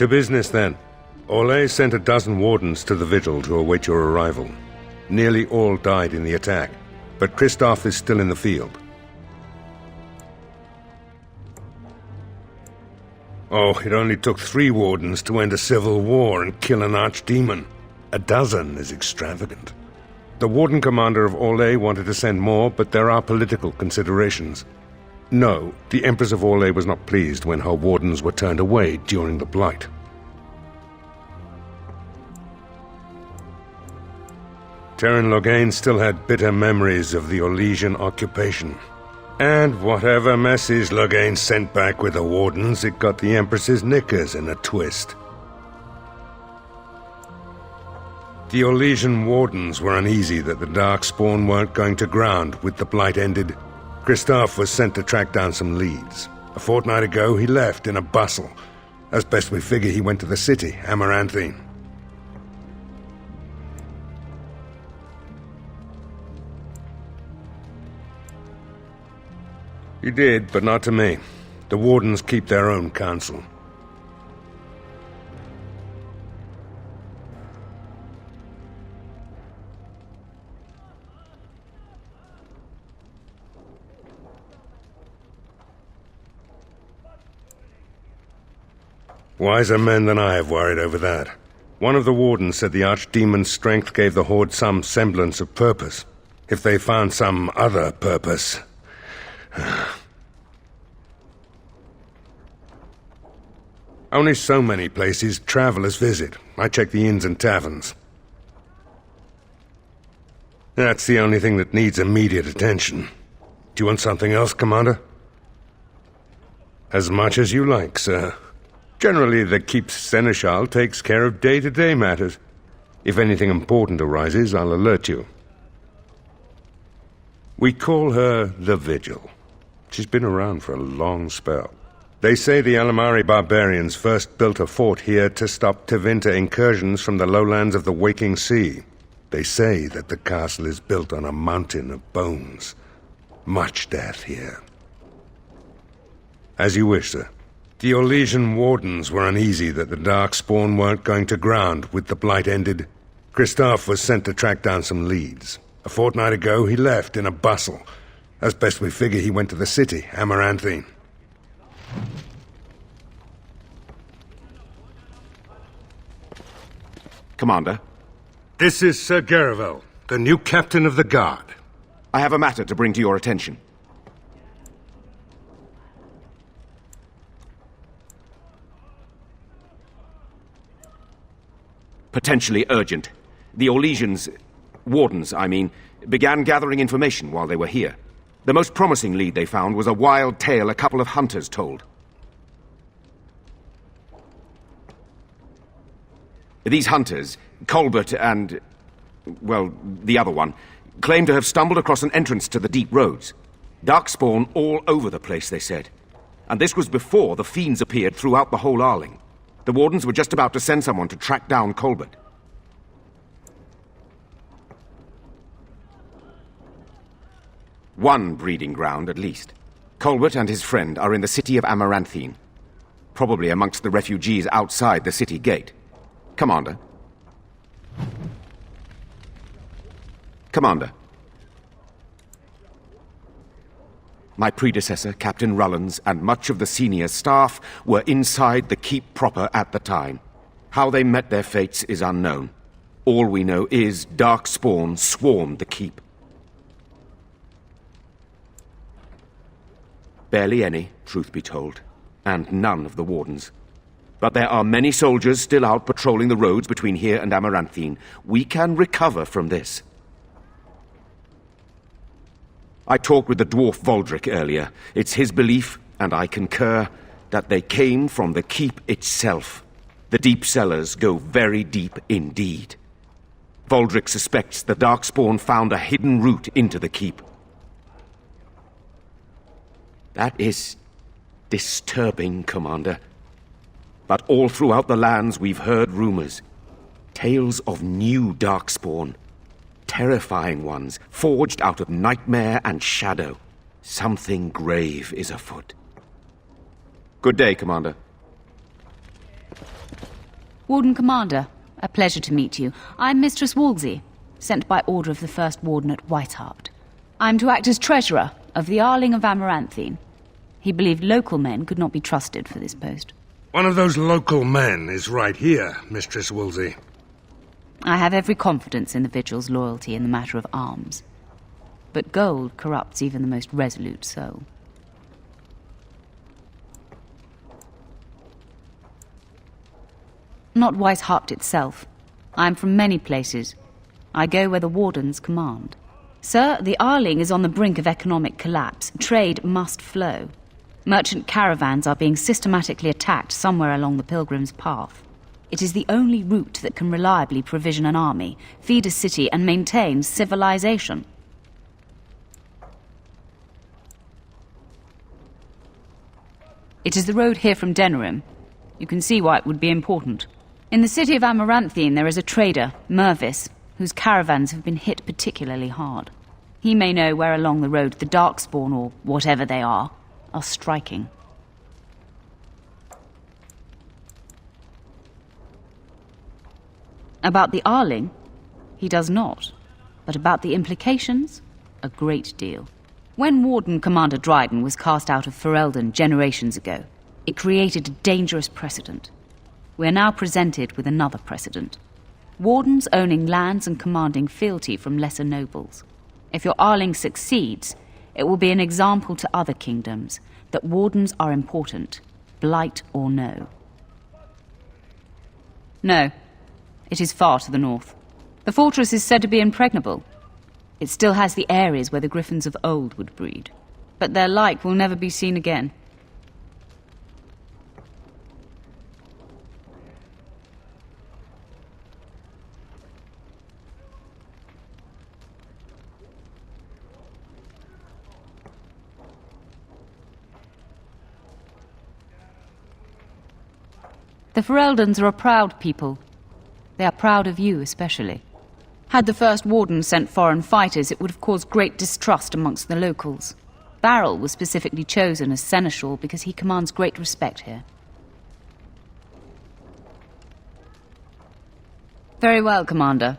To business, then. Orlais sent a dozen wardens to the Vigil to await your arrival. Nearly all died in the attack, but Christoph is still in the field. Oh, it only took 3 wardens to end a civil war and kill an archdemon. A dozen is extravagant. The Warden Commander of Orlais wanted to send more, but there are political considerations. No, the Empress of Orlais was not pleased when her wardens were turned away during the Blight. Terran Loghain still had bitter memories of the Orlesian occupation. And whatever message Loghain sent back with the wardens, it got the Empress's knickers in a twist. The Orlesian wardens were uneasy that the Darkspawn weren't going to ground with the Blight ended. Christoph was sent to track down some leads. A fortnight ago, he left in a bustle. As best we figure, he went to the city, Amaranthine. He did, but not to me. The wardens keep their own counsel. Wiser men than I have worried over that. One of the wardens said the archdemon's strength gave the Horde some semblance of purpose. If they found some other purpose... Only so many places travelers visit. I check the inns and taverns. That's the only thing that needs immediate attention. Do you want something else, Commander? As much as you like, sir. Generally, the Keep's Seneschal takes care of day-to-day matters. If anything important arises, I'll alert you. We call her the Vigil. She's been around for a long spell. They say the Alamari barbarians first built a fort here to stop Tevinter incursions from the lowlands of the Waking Sea. They say that the castle is built on a mountain of bones. Much death here. As you wish, sir. The Orlesian wardens were uneasy that the Darkspawn weren't going to ground with the Blight ended. Christoph was sent to track down some leads. A fortnight ago, he left in a bustle. As best we figure, he went to the city, Amaranthine. Commander? This is Sir Garavel, the new captain of the guard. I have a matter to bring to your attention. Potentially urgent. The Orlesians, wardens, I mean, began gathering information while they were here. The most promising lead they found was a wild tale a couple of hunters told. These hunters, Colbert and, well, the other one, claim to have stumbled across an entrance to the deep roads. Darkspawn all over the place, they said. And this was before the fiends appeared throughout the whole Arling. The wardens were just about to send someone to track down Colbert. One breeding ground, at least. Colbert and his friend are in the city of Amaranthine. Probably amongst the refugees outside the city gate. Commander. Commander. My predecessor, Captain Rullans, and much of the senior staff were inside the keep proper at the time. How they met their fates is unknown. All we know is Darkspawn swarmed the keep. Barely any, truth be told, and none of the wardens. But there are many soldiers still out patrolling the roads between here and Amaranthine. We can recover from this. I talked with the dwarf Voldric earlier. It's his belief, and I concur, that they came from the keep itself. The deep cellars go very deep indeed. Voldric suspects the Darkspawn found a hidden route into the keep. That is disturbing, Commander. But all throughout the lands we've heard rumors. Tales of new Darkspawn. Terrifying ones, forged out of nightmare and shadow. Something grave is afoot. Good day, Commander. Warden Commander, a pleasure to meet you. I'm Mistress Wolsey, sent by order of the First Warden at Whitehart. I'm to act as treasurer of the Arling of Amaranthine. He believed local men could not be trusted for this post. One of those local men is right here, Mistress Wolsey. I have every confidence in the Vigils' loyalty in the matter of arms. But gold corrupts even the most resolute soul. Not Whitehart itself. I am from many places. I go where the Wardens command. Sir, the Arling is on the brink of economic collapse. Trade must flow. Merchant caravans are being systematically attacked somewhere along the Pilgrim's Path. It is the only route that can reliably provision an army, feed a city, and maintain civilization. It is the road here from Denerim. You can see why it would be important. In the city of Amaranthine there is a trader, Mervis, whose caravans have been hit particularly hard. He may know where along the road the Darkspawn, or whatever they are striking. About the Arling, he does not. But about the implications, a great deal. When Warden Commander Dryden was cast out of Ferelden generations ago, it created a dangerous precedent. We are now presented with another precedent. Wardens owning lands and commanding fealty from lesser nobles. If your Arling succeeds, it will be an example to other kingdoms that wardens are important, blight or no. No. It is far to the north. The fortress is said to be impregnable. It still has the areas where the griffins of old would breed. But their like will never be seen again. The Fereldans are a proud people. They are proud of you, especially. Had the First Warden sent foreign fighters, it would have caused great distrust amongst the locals. Barrel was specifically chosen as seneschal because he commands great respect here. Very well, Commander.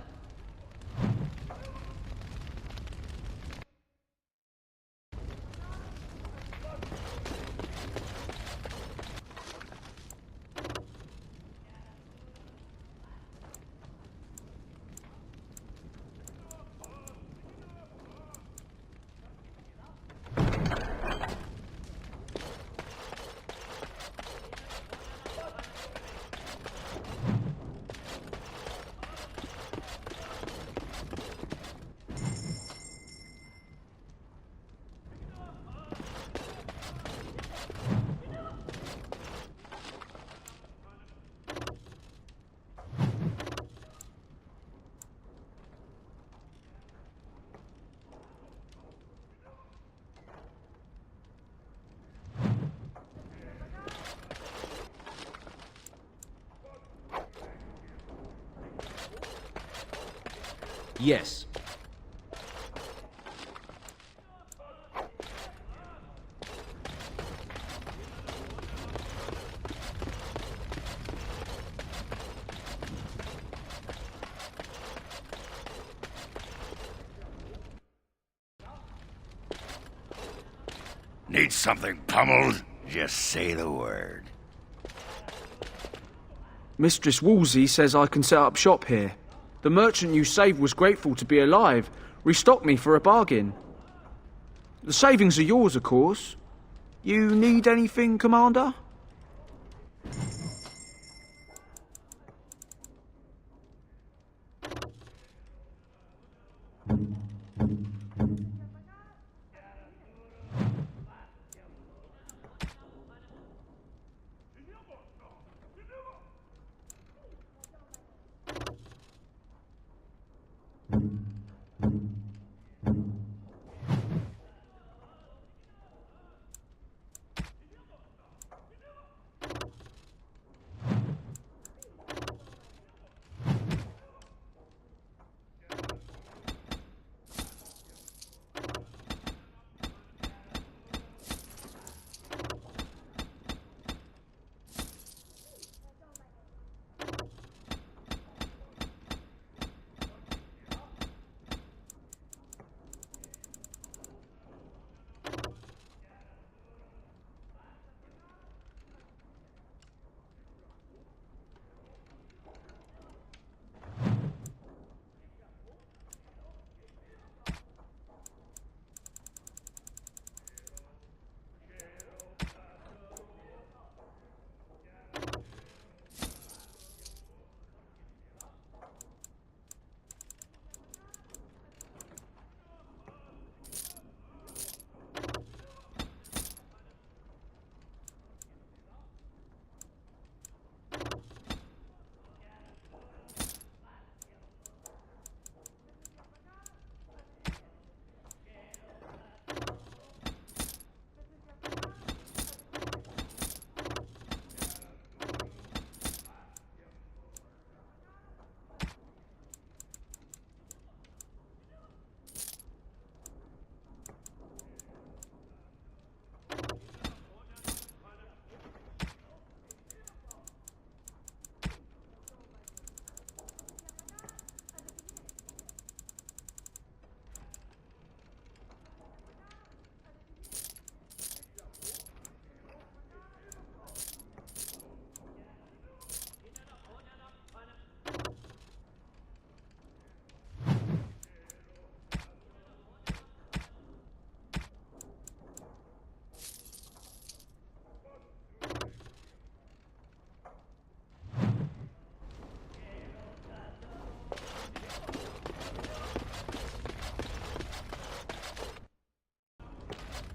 Yes. Need something pummeled? Just say the word. Mistress Wolsey says I can set up shop here. The merchant you saved was grateful to be alive, restocked me for a bargain. The savings are yours, of course. You need anything, Commander?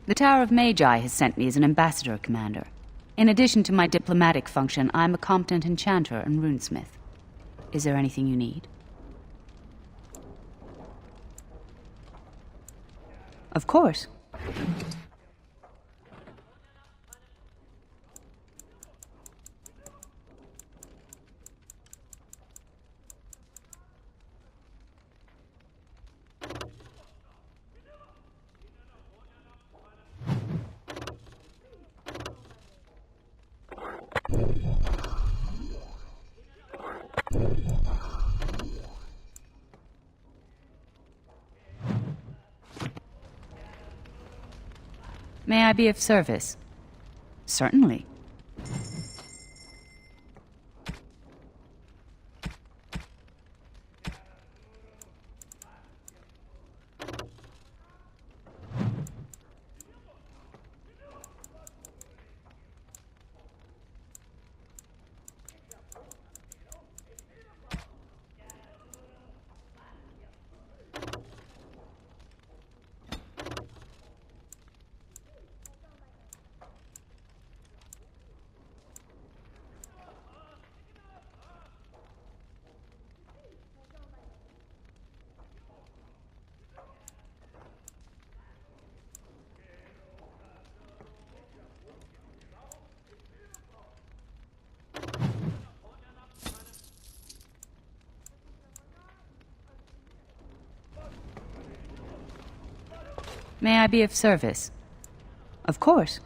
The Tower of Magi has sent me as an ambassador, Commander. In addition to my diplomatic function, I'm a competent enchanter and runesmith. Is there anything you need? Of course. May I be of service? Certainly. May I be of service? Of course.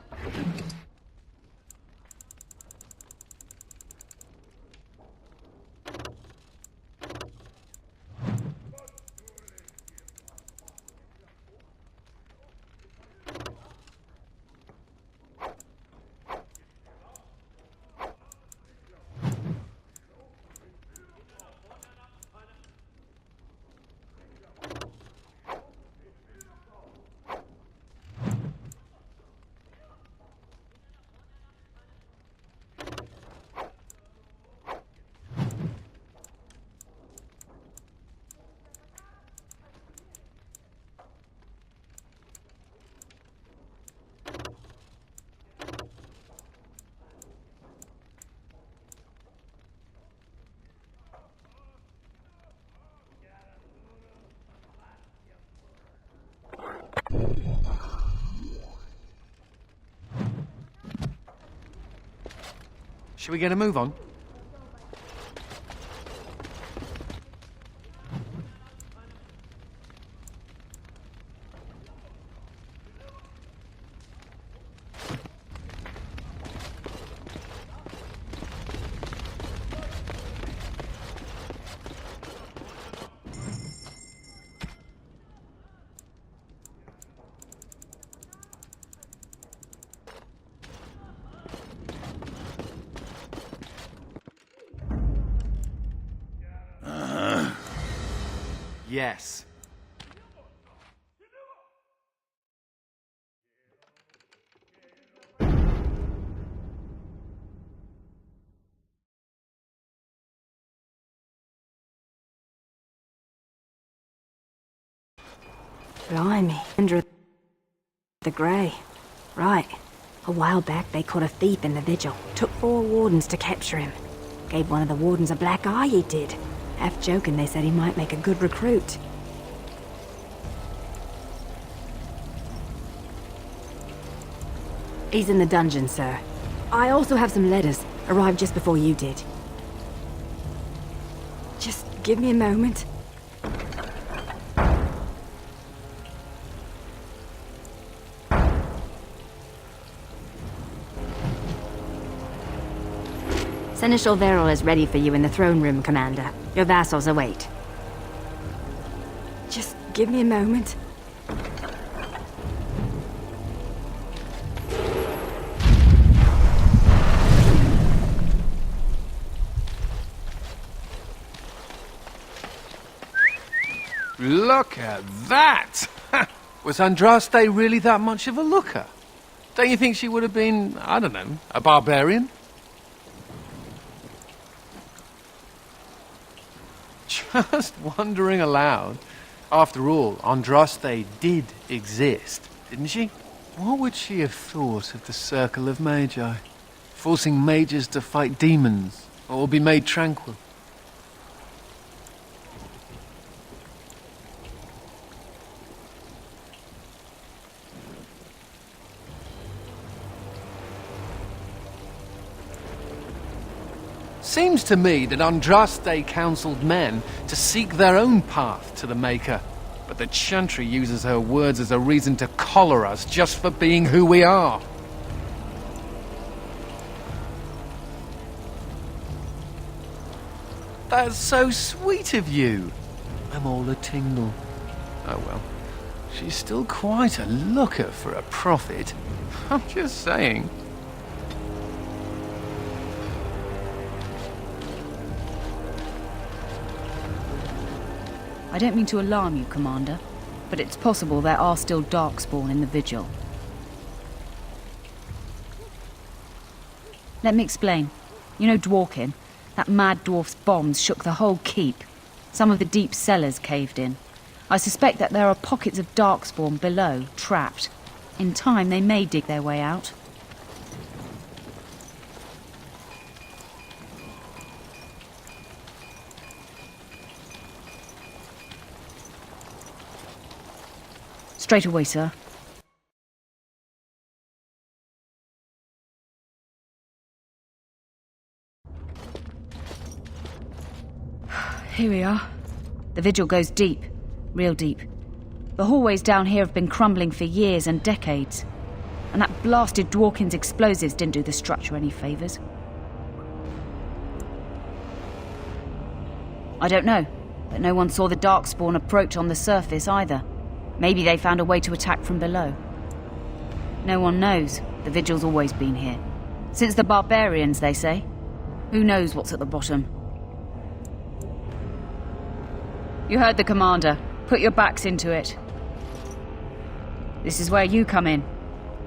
Should we get a move on? Yes. Blimey, under the Grey. Right. A while back they caught a thief in the Vigil. Took 4 wardens to capture him. Gave one of the wardens a black eye, he did. Half joking, they said he might make a good recruit. He's in the dungeon, sir. I also have some letters. Arrived just before you did. Just give me a moment. Seneschal Verrill is ready for you in the throne room, Commander. Your vassals await. Just give me a moment. Look at that! Was Andraste really that much of a looker? Don't you think she would have been, I don't know, a barbarian? Just wondering aloud. After all, Andraste did exist, didn't she? What would she have thought of the Circle of Magi? Forcing mages to fight demons, or be made tranquil? Seems to me that Andraste counseled men to seek their own path to the Maker, but the Chantry uses her words as a reason to collar us just for being who we are. That's so sweet of you. I'm all a tingle. Oh well, she's still quite a looker for a prophet. I'm just saying. I don't mean to alarm you, Commander, but it's possible there are still Darkspawn in the Vigil. Let me explain. You know Dworkin? That mad dwarf's bombs shook the whole keep. Some of the deep cellars caved in. I suspect that there are pockets of Darkspawn below, trapped. In time, they may dig their way out. Straight away, sir. Here we are. The Vigil goes deep. Real deep. The hallways down here have been crumbling for years and decades. And that blasted Dworkin's explosives didn't do the structure any favours. I don't know, but no one saw the Darkspawn approach on the surface either. Maybe they found a way to attack from below. No one knows. The Vigil's always been here. Since the barbarians, they say. Who knows what's at the bottom? You heard the commander. Put your backs into it. This is where you come in.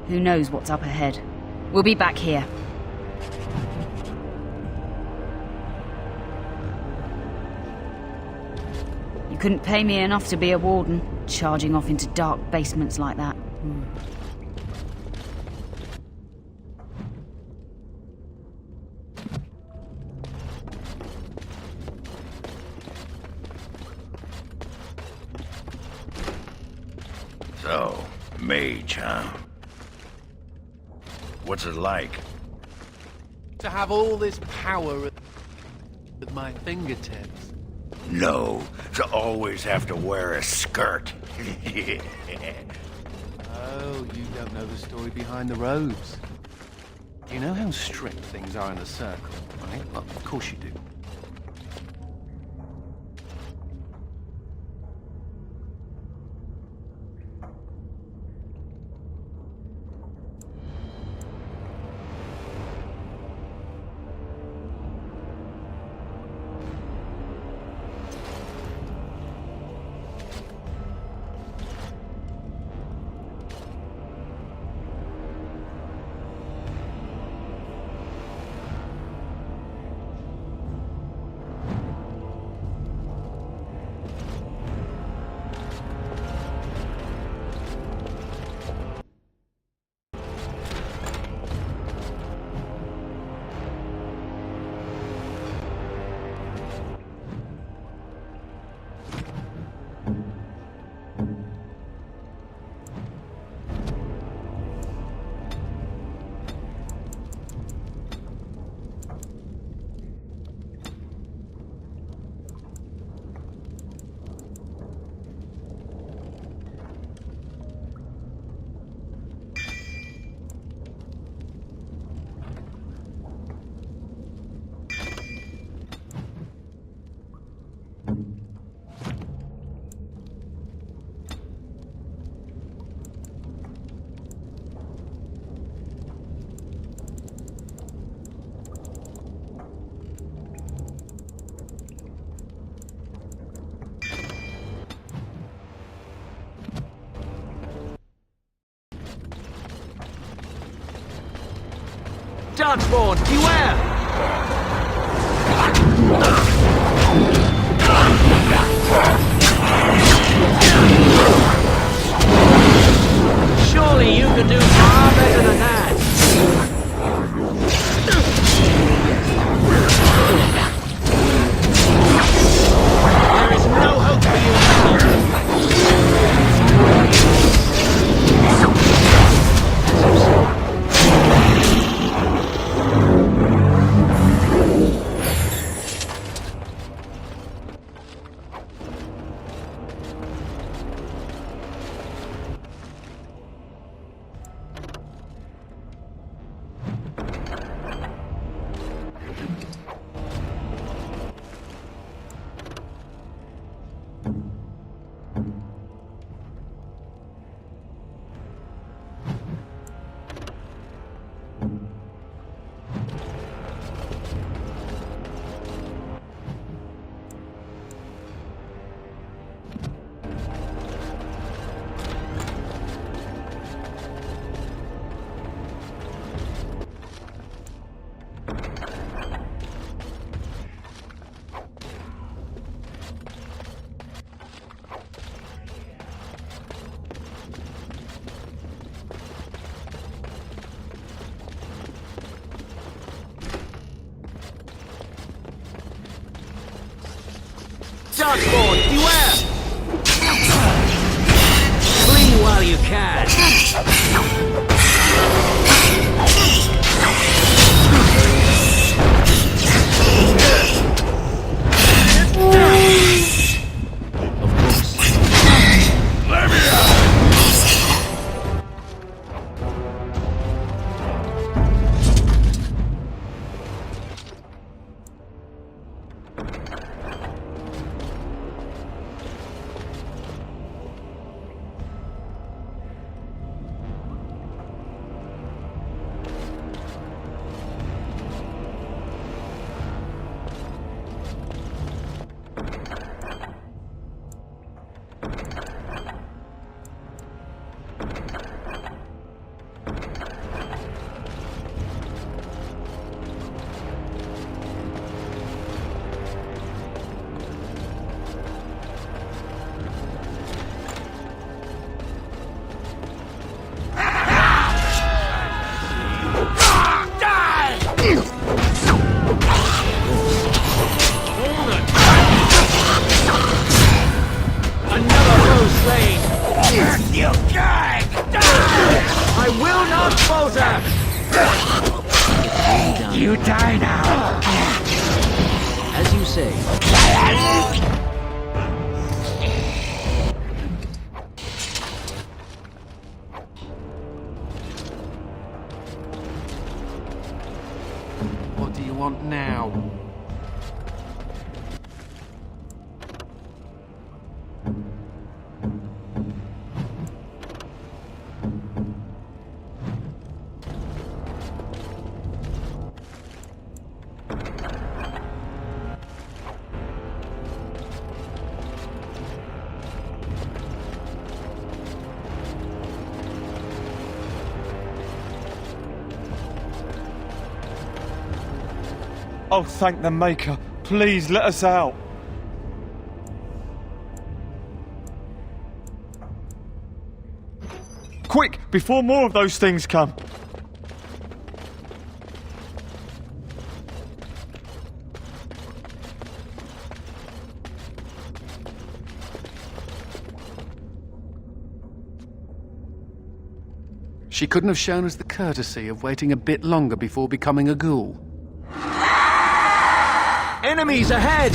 Who knows what's up ahead? We'll be back here. You couldn't pay me enough to be a warden, charging off into dark basements like that. So, mage, huh? What's it like? To have all this power at my fingertips. No, to always have to wear a skirt. Oh, you don't know the story behind the robes. You know how strict things are in the Circle, right? Well, of course you do. Darkspawn, beware! Surely you can do can! You die now. As you say. What do you want now? Oh, thank the Maker. Please let us out. Quick, before more of those things come. She couldn't have shown us the courtesy of waiting a bit longer before becoming a ghoul. Enemies ahead!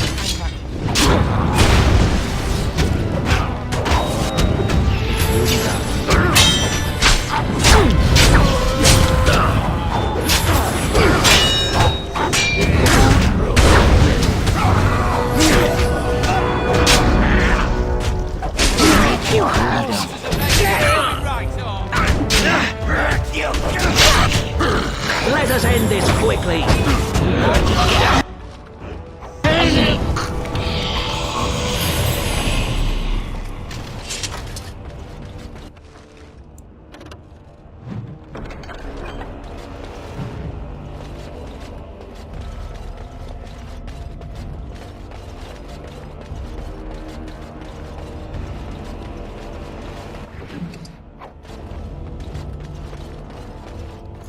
Let us end this quickly!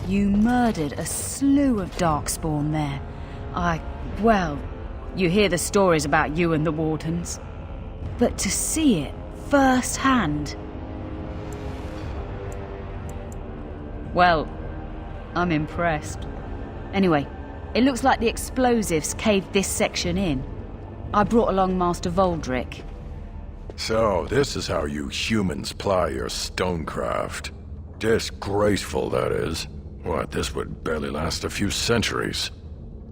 You murdered a slew of Darkspawn there. Well, you hear the stories about you and the Wardens. But to see it firsthand... Well, I'm impressed. Anyway, it looks like the explosives caved this section in. I brought along Master Voldrick. So, this is how you humans ply your stonecraft. Disgraceful, that is. What, this would barely last a few centuries.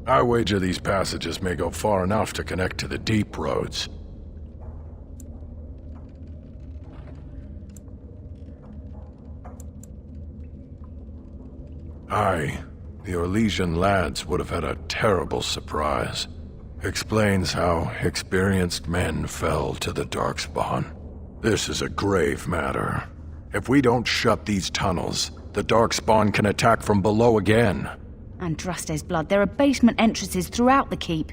I wager these passages may go far enough to connect to the deep roads. Aye, the Orlesian lads would have had a terrible surprise. Explains how experienced men fell to the Darkspawn. This is a grave matter. If we don't shut these tunnels, the Darkspawn can attack from below again. And Draste's blood, there are basement entrances throughout the keep.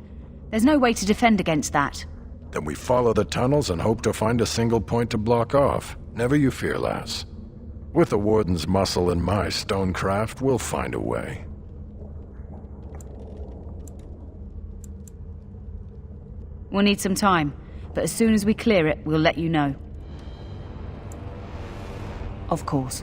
There's no way to defend against that. Then we follow the tunnels and hope to find a single point to block off. Never you fear, lass. With the Warden's muscle and my stonecraft, we'll find a way. We'll need some time, but as soon as we clear it, we'll let you know. Of course.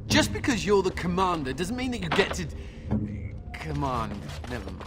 Just because you're the commander doesn't mean that you get to... command. Never mind.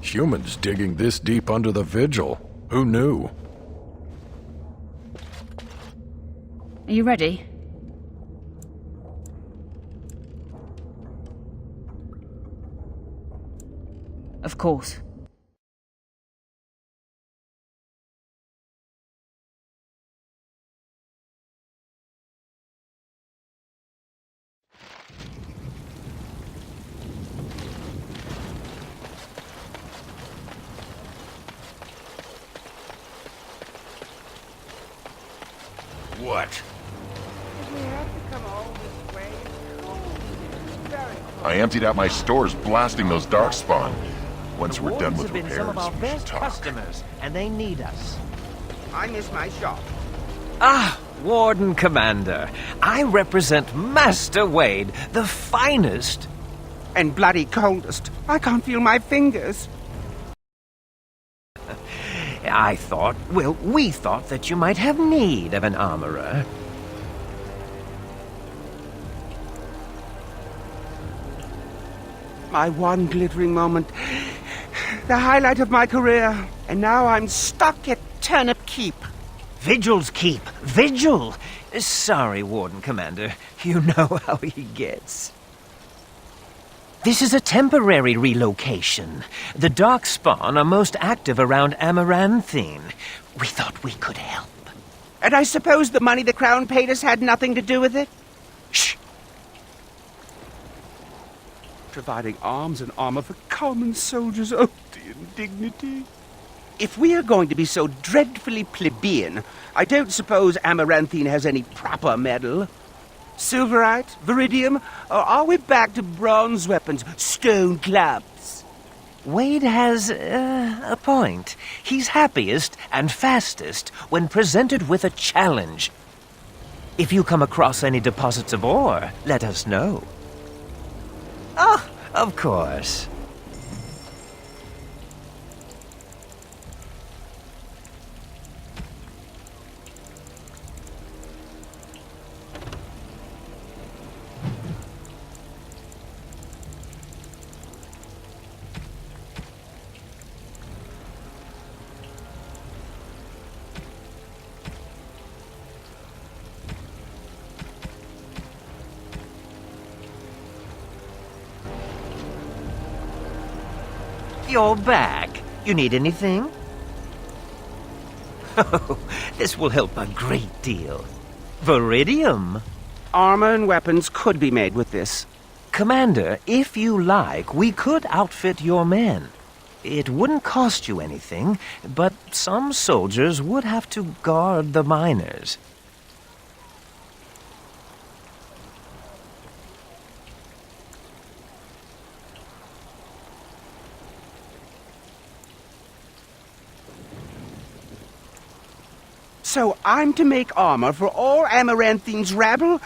Humans digging this deep under the Vigil. Who knew? Are you ready? Of course. What? I emptied out my stores blasting those Darkspawn. Once we're done with repairs, some of our we should best talk. customers, and they need us. I miss my shop. Ah, Warden Commander. I represent Master Wade, the finest. And bloody coldest. I can't feel my fingers. We thought that you might have need of an armorer. My one glittering moment. The highlight of my career. And now I'm stuck at Turnip Keep. Vigils Keep. Vigil! Sorry, Warden Commander. You know how he gets. This is a temporary relocation. The Darkspawn are most active around Amaranthine. We thought we could help. And I suppose the money the Crown paid us had nothing to do with it? Shh! Providing arms and armor for common soldiers. Oh, the indignity. If we are going to be so dreadfully plebeian, I don't suppose Amaranthine has any proper medal. Silverite? Viridium? Or are we back to bronze weapons, stone clubs? Wade has a point. He's happiest and fastest when presented with a challenge. If you come across any deposits of ore, let us know. Oh, of course. You're back. You need anything? Oh, this will help a great deal. Viridium. Armor and weapons could be made with this. Commander, if you like, we could outfit your men. It wouldn't cost you anything, but some soldiers would have to guard the miners. So I'm to make armor for all Amaranthine's rabble?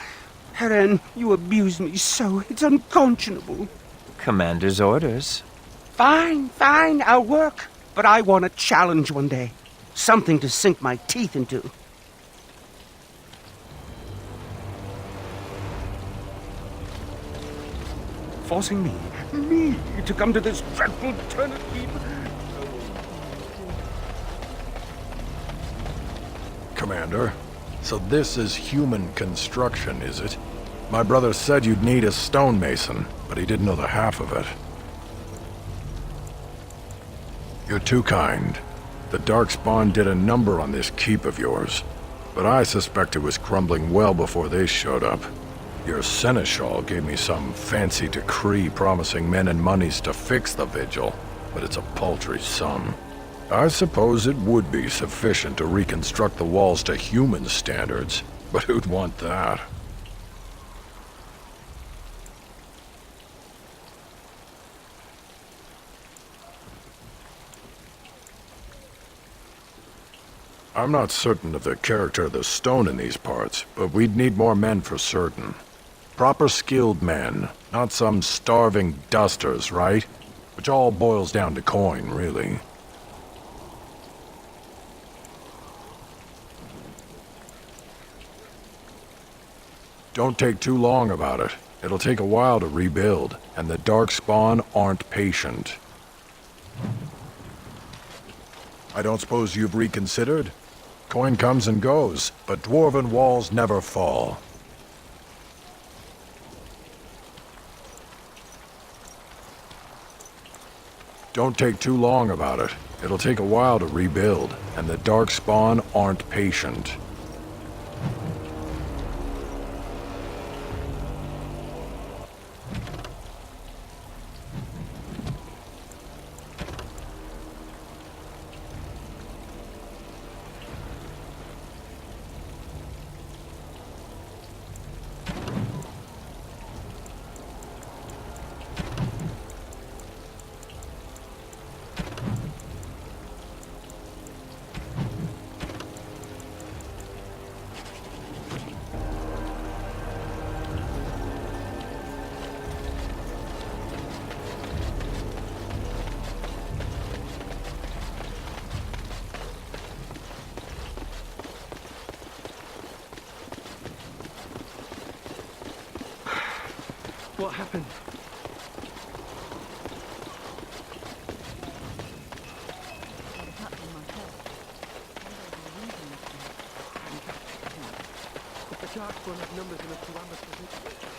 Heren, you abuse me so, it's unconscionable. Commander's orders. Fine, I'll work. But I want a challenge one day. Something to sink my teeth into. Forcing me, to come to this dreadful Turnoble. Commander, so this is human construction, is it? My brother said you'd need a stonemason, but he didn't know the half of it. You're too kind. The Darkspawn did a number on this keep of yours, but I suspect it was crumbling well before they showed up. Your seneschal gave me some fancy decree promising men and monies to fix the Vigil, but it's a paltry sum. I suppose it would be sufficient to reconstruct the walls to human standards, but who'd want that? I'm not certain of the character of the stone in these parts, but we'd need more men for certain. Proper skilled men, not some starving dusters, right? Which all boils down to coin, really. Don't take too long about it. It'll take a while to rebuild, and the Darkspawn aren't patient. I don't suppose you've reconsidered? Coin comes and goes, but dwarven walls never fall. Don't take too long about it. It'll take a while to rebuild, and the Darkspawn aren't patient. What happened? If the Darkspawn have numbers enough to ambush the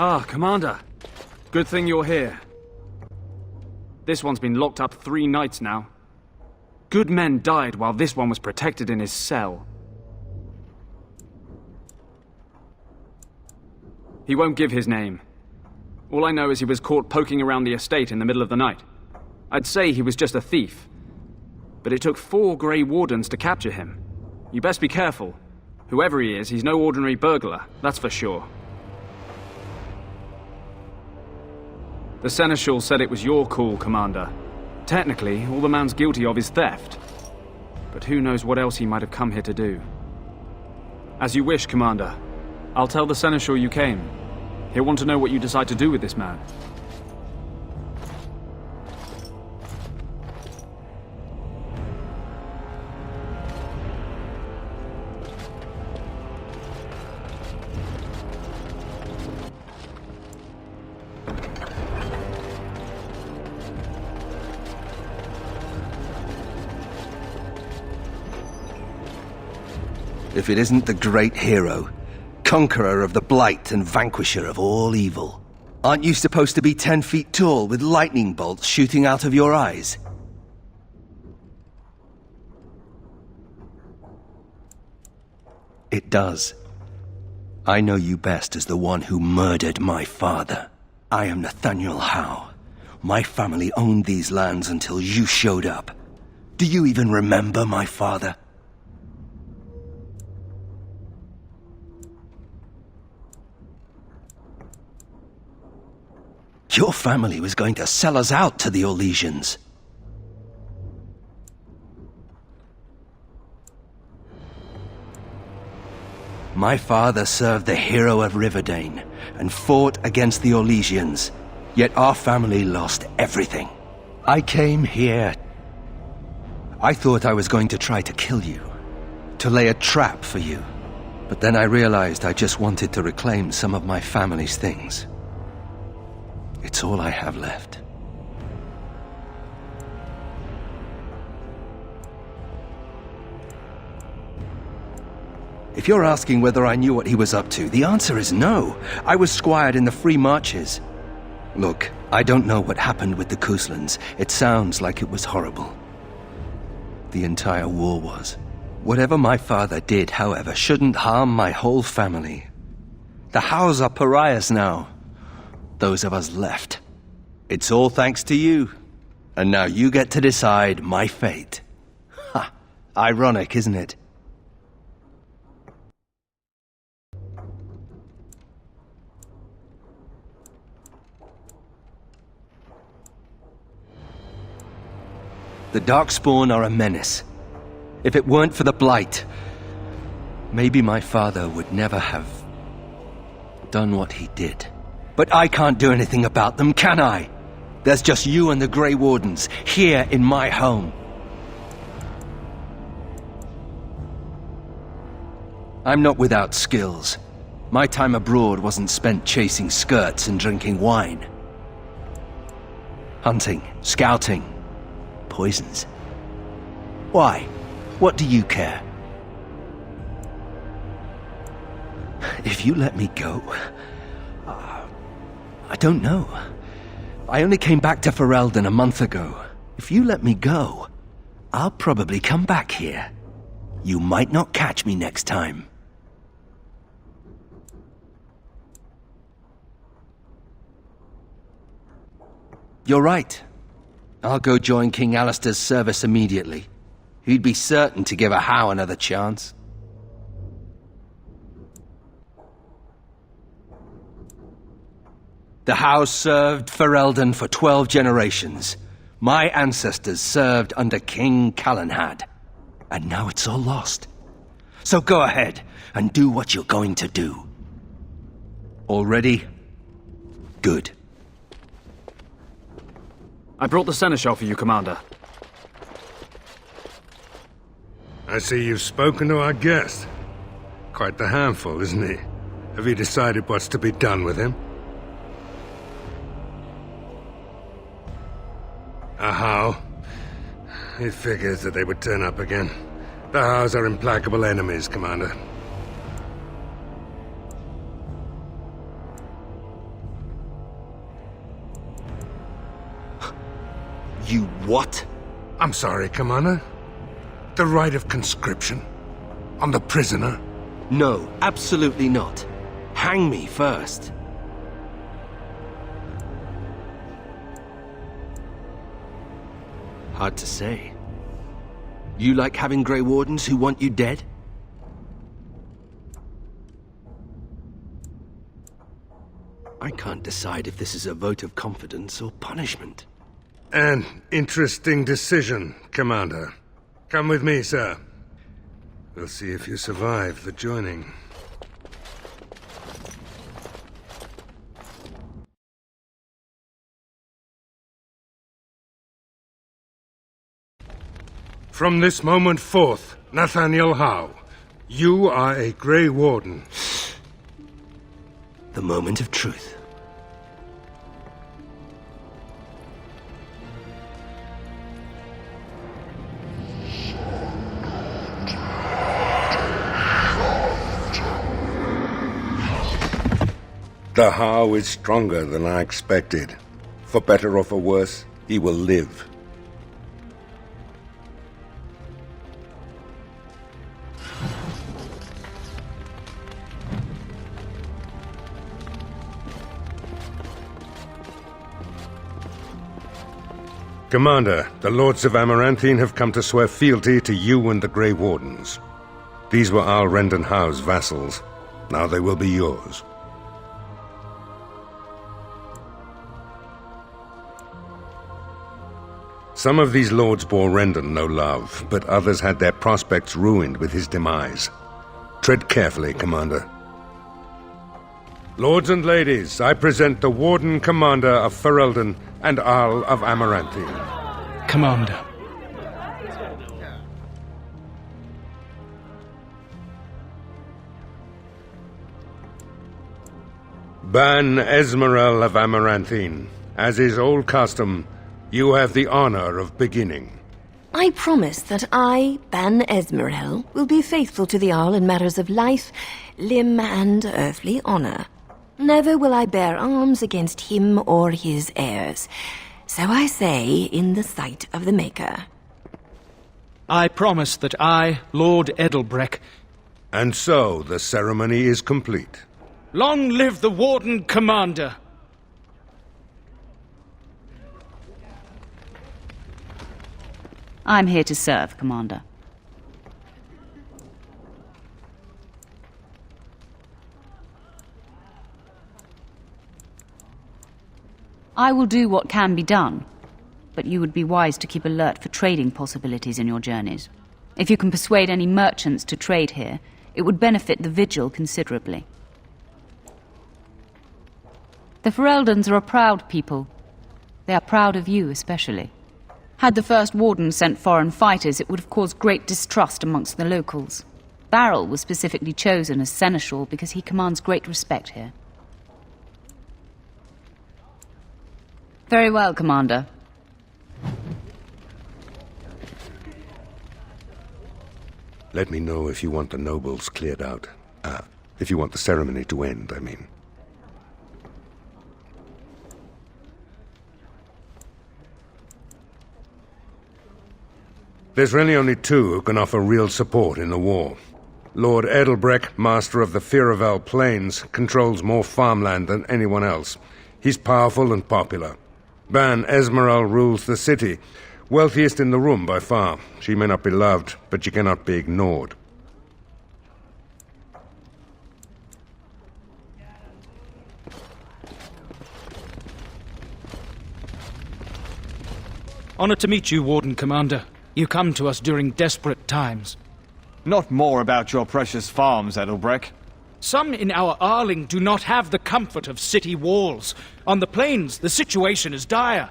Ah, Commander. Good thing you're here. This one's been locked up 3 nights now. Good men died while this one was protected in his cell. He won't give his name. All I know is he was caught poking around the estate in the middle of the night. I'd say he was just a thief. But it took 4 Grey Wardens to capture him. You best be careful. Whoever he is, he's no ordinary burglar, that's for sure. The Seneschal said it was your call, Commander. Technically, all the man's guilty of is theft. But who knows what else he might have come here to do. As you wish, Commander. I'll tell the Seneschal you came. He'll want to know what you decide to do with this man. If it isn't the great hero, conqueror of the blight and vanquisher of all evil. Aren't you supposed to be 10 feet tall with lightning bolts shooting out of your eyes? It does. I know you best as the one who murdered my father. I am Nathaniel Howe. My family owned these lands until you showed up. Do you even remember my father? Your family was going to sell us out to the Orlesians. My father served the hero of Riverdane and fought against the Orlesians, yet our family lost everything. I came here. I thought I was going to try to kill you, to lay a trap for you. But then I realized I just wanted to reclaim some of my family's things. It's all I have left. If you're asking whether I knew what he was up to, the answer is no. I was squired in the Free Marches. Look, I don't know what happened with the Couslands. It sounds like it was horrible. The entire war was. Whatever my father did, however, shouldn't harm my whole family. The Howes are pariahs now. Those of us left. It's all thanks to you. And now you get to decide my fate. Ha! Ironic, isn't it? The Darkspawn are a menace. If it weren't for the Blight, maybe my father would never have done what he did. But I can't do anything about them, can I? There's just you and the Grey Wardens, here in my home. I'm not without skills. My time abroad wasn't spent chasing skirts and drinking wine. Hunting, scouting, poisons. Why? What do you care? If you let me go... I don't know. I only came back to Ferelden a month ago. If you let me go, I'll probably come back here. You might not catch me next time. You're right. I'll go join King Alistair's service immediately. He'd be certain to give a Howe another chance. The Howes served Ferelden for 12 generations. My ancestors served under King Calenhad. And now it's all lost. So go ahead and do what you're going to do. All ready? Good. I brought the Seneschal for you, Commander. I see you've spoken to our guest. Quite the handful, isn't he? Have you decided what's to be done with him? A Howe? It figures that they would turn up again. The Howes are implacable enemies, Commander. You what? I'm sorry, Commander. The right of conscription? On the prisoner? No, absolutely not. Hang me first. Hard to say. You like having Grey Wardens who want you dead? I can't decide if this is a vote of confidence or punishment. An interesting decision, Commander. Come with me, sir. We'll see if you survive the joining. From this moment forth, Nathaniel Howe, you are a Grey Warden. The moment of truth. The Howe is stronger than I expected. For better or for worse, he will live. Commander, the Lords of Amaranthine have come to swear fealty to you and the Grey Wardens. These were Al Rendon Howe's vassals. Now they will be yours. Some of these lords bore Rendon no love, but others had their prospects ruined with his demise. Tread carefully, Commander. Lords and ladies, I present the Warden Commander of Ferelden and Arl of Amaranthine. Commander. Ban Esmerel of Amaranthine, as is old custom, you have the honor of beginning. I promise that I, Ban Esmerel, will be faithful to the Arl in matters of life, limb, and earthly honor. Never will I bear arms against him or his heirs. So I say in the sight of the Maker. I promise that I, Lord Edelbreck... And so the ceremony is complete. Long live the Warden Commander! I'm here to serve, Commander. I will do what can be done, but you would be wise to keep alert for trading possibilities in your journeys. If you can persuade any merchants to trade here, it would benefit the Vigil considerably. The Fereldans are a proud people. They are proud of you especially. Had the First Warden sent foreign fighters, it would have caused great distrust amongst the locals. Barrel was specifically chosen as seneschal because he commands great respect here. Very well, Commander. Let me know if you want the nobles cleared out. If you want the ceremony to end, I mean. There's really only two who can offer real support in the war. Lord Edelbreck, master of the Firavel Plains, controls more farmland than anyone else. He's powerful and popular. Ban Esmerel rules the city, wealthiest in the room by far. She may not be loved, but she cannot be ignored. Honored to meet you, Warden Commander. You come to us during desperate times. Not more about your precious farms, Edelbreck. Some in our Arling do not have the comfort of city walls. On the plains, the situation is dire.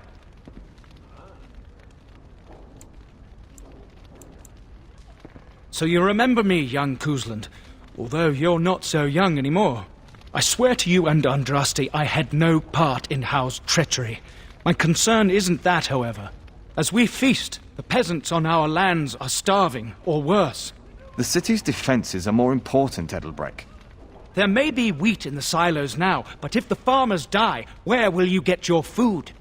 So you remember me, young Cousland, although you're not so young anymore. I swear to you and Andraste I had no part in Howe's treachery. My concern isn't that, however. As we feast, the peasants on our lands are starving, or worse. The city's defenses are more important, Edelbreck. There may be wheat in the silos now, but if the farmers die, where will you get your food?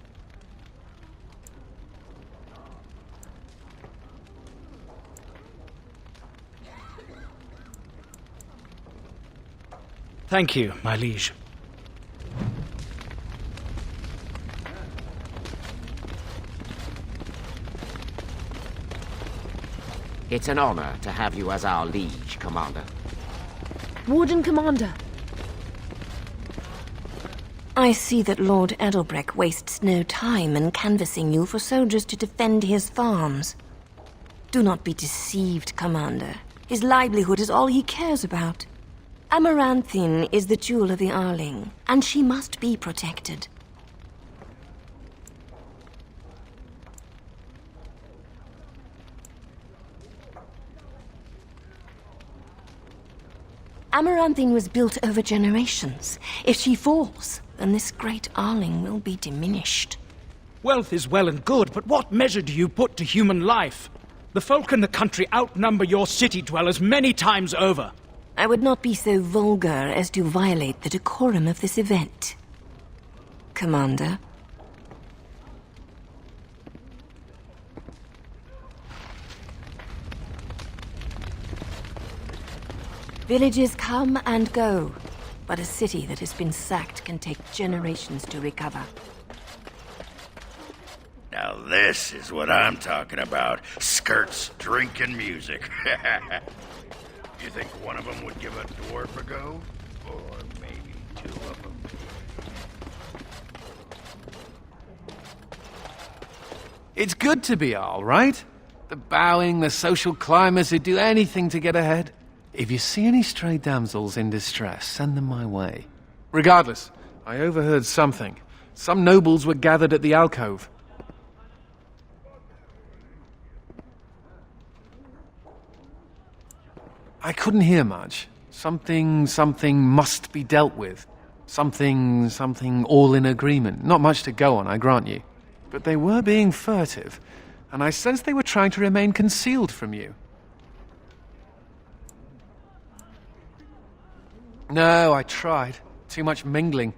Thank you, my liege. It's an honor to have you as our liege, Commander. Warden Commander. I see that Lord Edelbreck wastes no time in canvassing you for soldiers to defend his farms. Do not be deceived, Commander. His livelihood is all he cares about. Amaranthine is the jewel of the Arling, and she must be protected. Amaranthine was built over generations. If she falls, then this great Arling will be diminished. Wealth is well and good, but what measure do you put to human life? The folk in the country outnumber your city dwellers many times over. I would not be so vulgar as to violate the decorum of this event. Commander. Villages come and go, but a city that has been sacked can take generations to recover. Now this is what I'm talking about. Skirts, drink, and music. You think one of them would give a dwarf a go? Or maybe two of them? It's good to be Arl, right? The bowing, the social climbers who do anything to get ahead. If you see any stray damsels in distress, send them my way. Regardless, I overheard something. Some nobles were gathered at the alcove. I couldn't hear much. Something must be dealt with. Something all in agreement. Not much to go on, I grant you. But they were being furtive, and I sensed they were trying to remain concealed from you. No, I tried. Too much mingling.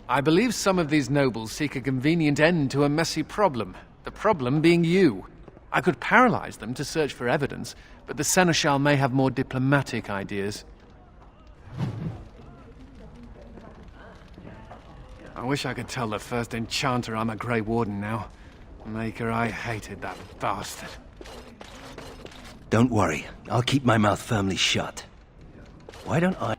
I believe some of these nobles seek a convenient end to a messy problem. The problem being you. I could paralyze them to search for evidence, but the Seneschal may have more diplomatic ideas. I wish I could tell the first enchanter I'm a Grey Warden now. Maker, I hated that bastard. Don't worry, I'll keep my mouth firmly shut. Why don't I...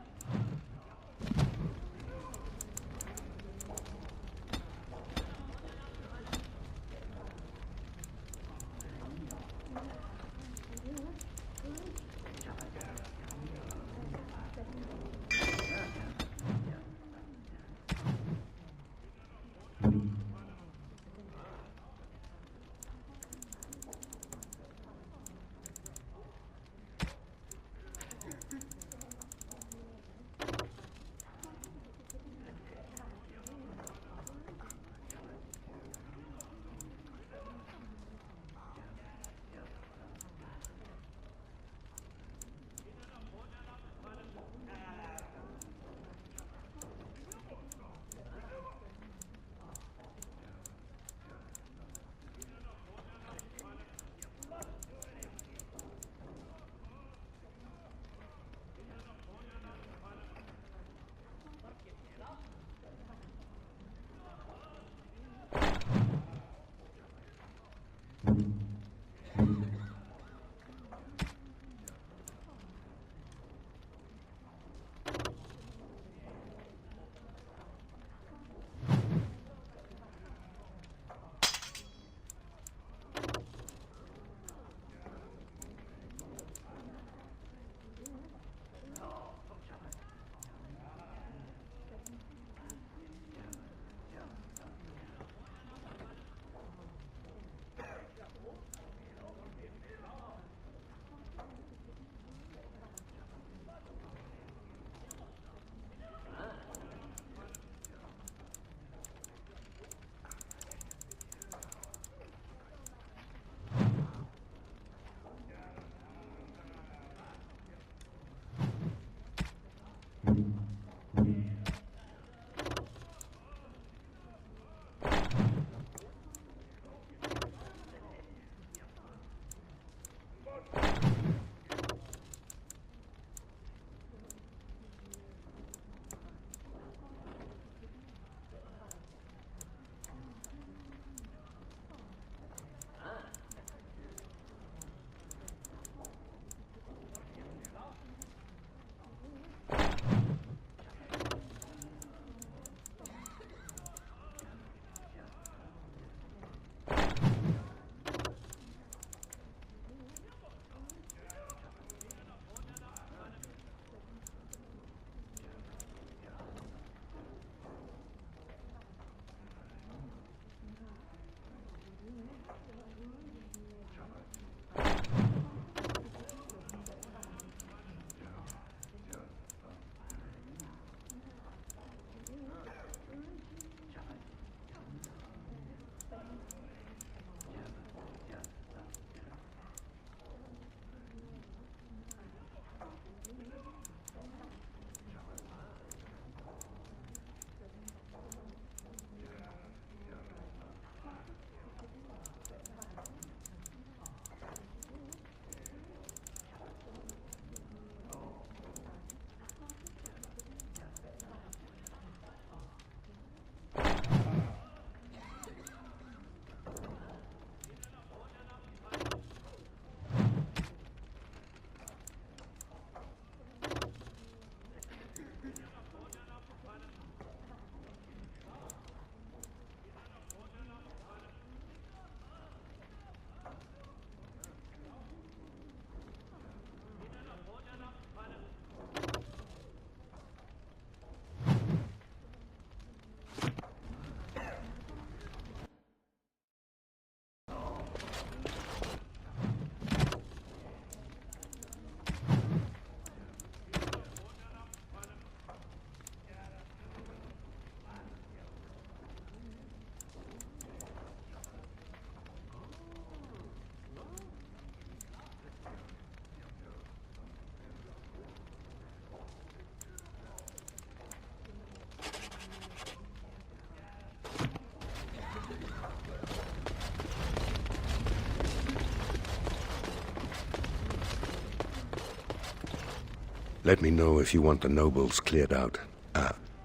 Let me know if you want the nobles cleared out.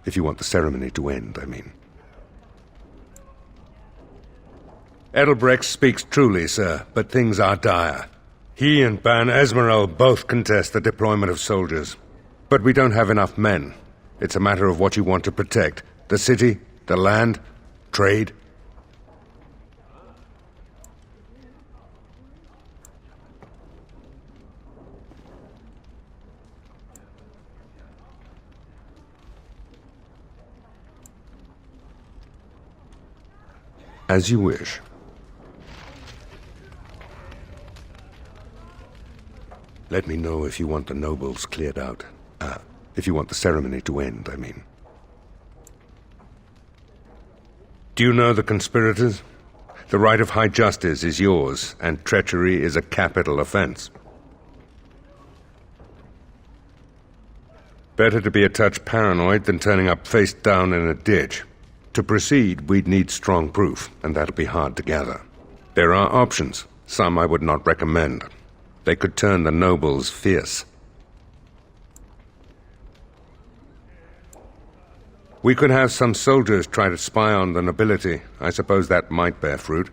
If you want the ceremony to end, I mean. Edelbrecht speaks truly, sir, but things are dire. He and Ban Esmeralda both contest the deployment of soldiers. But we don't have enough men. It's a matter of what you want to protect. The city, the land, trade. As you wish. Let me know if you want the nobles cleared out. If you want the ceremony to end, I mean. Do you know the conspirators? The right of high justice is yours, and treachery is a capital offense. Better to be a touch paranoid than turning up face down in a ditch. To proceed, we'd need strong proof, and that'll be hard to gather. There are options, some I would not recommend. They could turn the nobles fierce. We could have some soldiers try to spy on the nobility. I suppose that might bear fruit.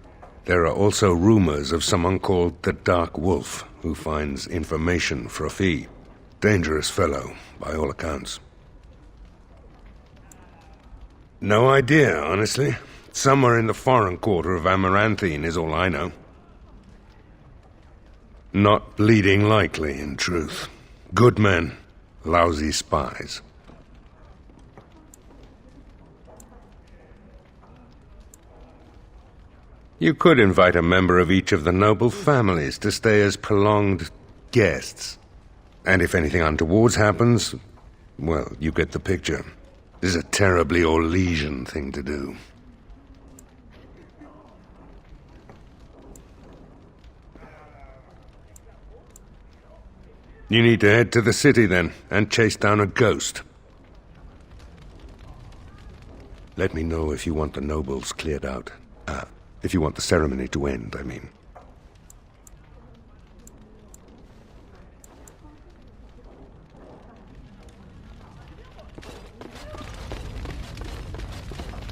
There are also rumors of someone called the Dark Wolf, who finds information for a fee. Dangerous fellow, by all accounts. No idea, honestly. Somewhere in the foreign quarter of Amaranthine is all I know. Not bleeding likely, in truth. Good men, lousy spies. You could invite a member of each of the noble families to stay as prolonged guests. And if anything untoward happens, well, you get the picture. This is a terribly Orlesian thing to do. You need to head to the city, then, and chase down a ghost. Let me know if you want the nobles cleared out. If you want the ceremony to end, I mean.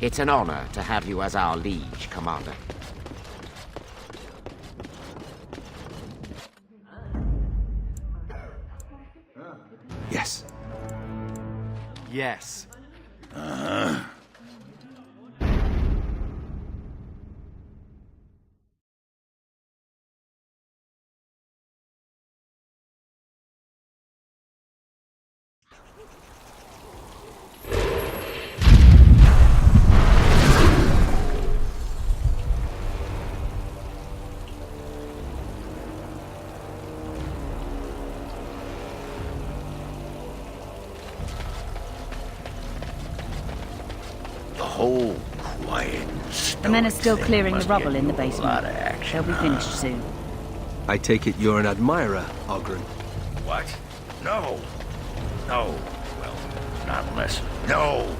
It's an honor to have you as our liege, Commander. Yes. Yes. Whole quiet. The men are still clearing the rubble in the basement. They'll be finished soon. I take it you're an admirer, Ogren. What? No. No. Well, not unless... No!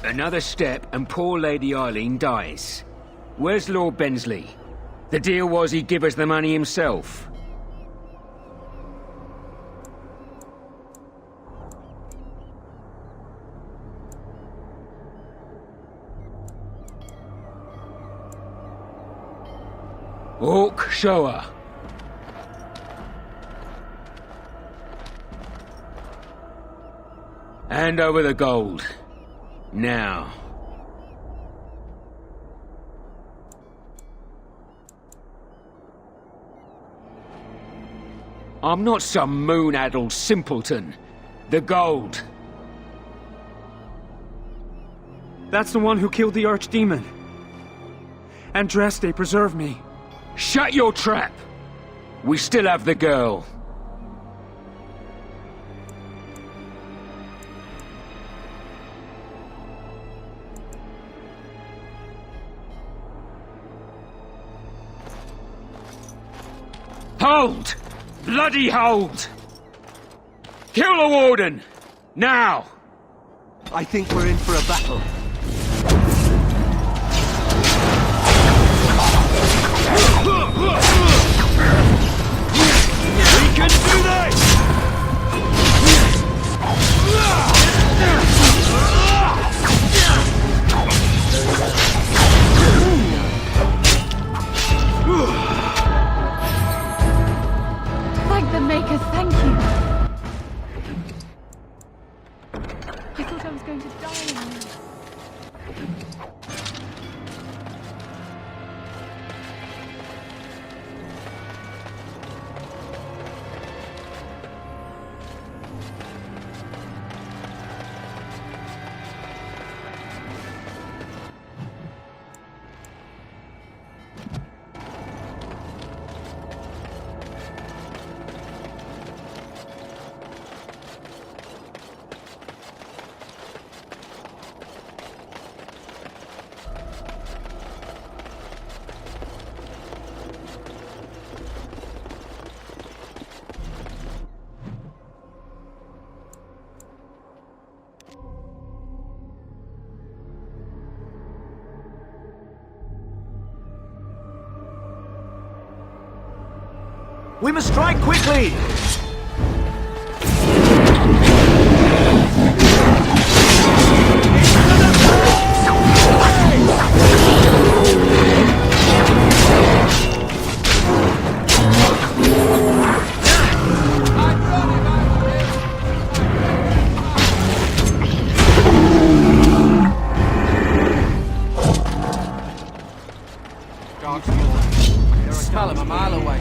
Another step and poor Lady Eileen dies. Where's Lord Bensley? The deal was he'd give us the money himself. Orc, show her. Hand over the gold. Now. I'm not some moon-addled simpleton. The gold. That's the one who killed the Archdemon. Andraste, preserve me. Shut your trap! We still have the girl. Hold! Bloody hold! Kill the Warden! Now! I think we're in for a battle. We can do this! Thank the Maker, thank you. I thought I was going to die in this. We must strike quickly! Darkspawn. They're a smell him a mile away.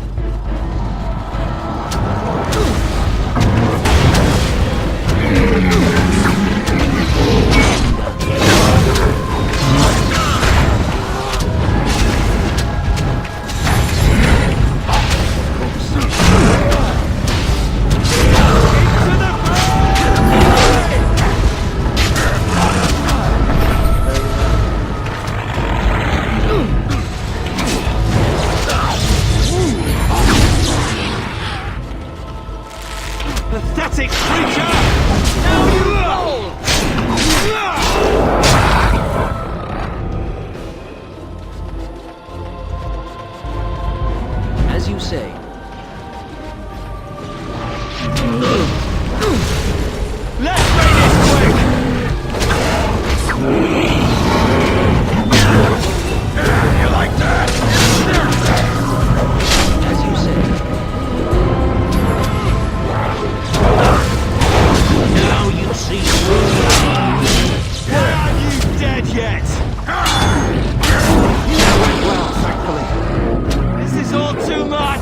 Pathetic creature! Now you roll! As you say. Let's make this quick! You like that? As you say. Now you see. Why aren't you dead yet? Well, thankfully. This is all too much!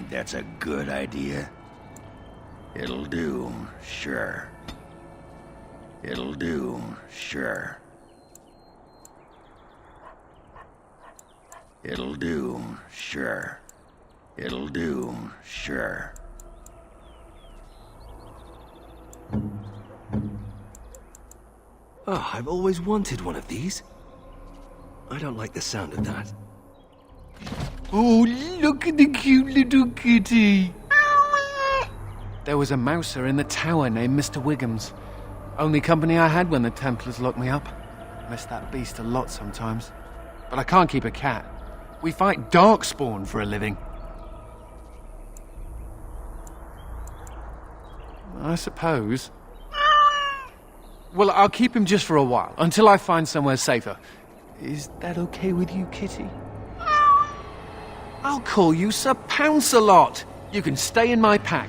think that's a good idea? It'll do, sure. It'll do, sure. It'll do, sure. It'll do, sure. Oh, I've always wanted one of these. I don't like the sound of that. Oh, look at the cute little kitty. There was a mouser in the tower named Mr. Wiggums. Only company I had when the Templars locked me up. Miss that beast a lot sometimes. But I can't keep a cat. We fight Darkspawn for a living. I suppose. Well, I'll keep him just for a while, until I find somewhere safer. Is that okay with you, kitty? I'll call you Sir Pounce-a-Lot. You can stay in my pack.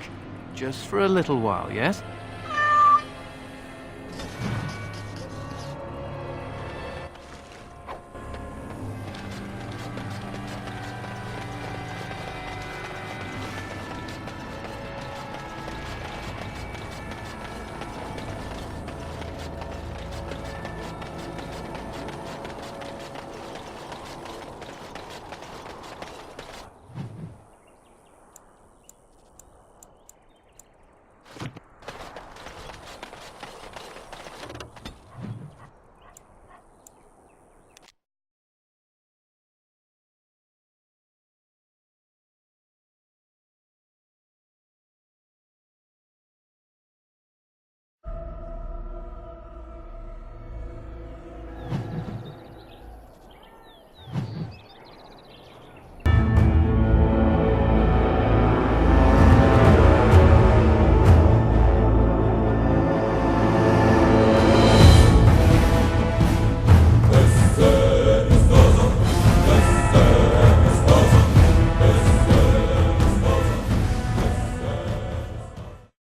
Just for a little while, yes?